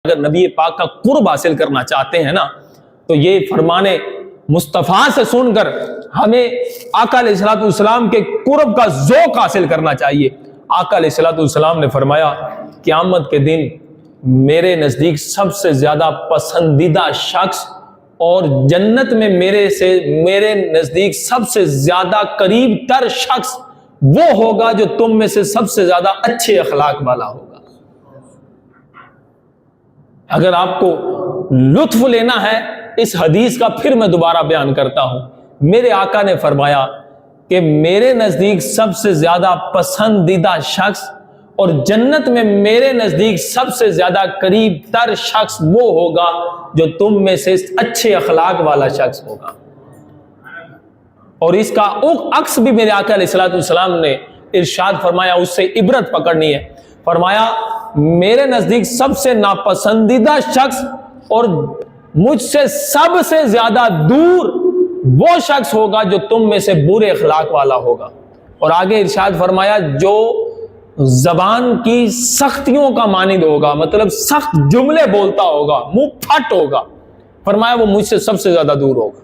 اگر نبی پاک کا قرب حاصل کرنا چاہتے ہیں نا تو یہ فرمان مصطفیٰ سے سن کر ہمیں آقا علیہ الصلوۃ والسلام کے قرب کا ذوق حاصل کرنا چاہیے۔ آقا علیہ الصلوۃ والسلام نے فرمایا قیامت کے دن میرے نزدیک سب سے زیادہ پسندیدہ شخص اور جنت میں میرے نزدیک سب سے زیادہ قریب تر شخص وہ ہوگا جو تم میں سے سب سے زیادہ اچھے اخلاق والا ہوگا۔ اگر آپ کو لطف لینا ہے اس حدیث کا، پھر میں دوبارہ بیان کرتا ہوں، میرے آقا نے فرمایا کہ میرے نزدیک سب سے زیادہ پسندیدہ شخص اور جنت میں میرے نزدیک سب سے زیادہ قریب تر شخص وہ ہوگا جو تم میں سے اچھے اخلاق والا شخص ہوگا۔ اور اس کا عکس بھی میرے آقا علیہ الصلوۃ والسلام نے ارشاد فرمایا، اس سے عبرت پکڑنی ہے۔ فرمایا میرے نزدیک سب سے ناپسندیدہ شخص اور مجھ سے سب سے زیادہ دور وہ شخص ہوگا جو تم میں سے برے اخلاق والا ہوگا۔ اور آگے ارشاد فرمایا جو زبان کی سختیوں کا مانند ہوگا، مطلب سخت جملے بولتا ہوگا، منہ پھٹ ہوگا، فرمایا وہ مجھ سے سب سے زیادہ دور ہوگا۔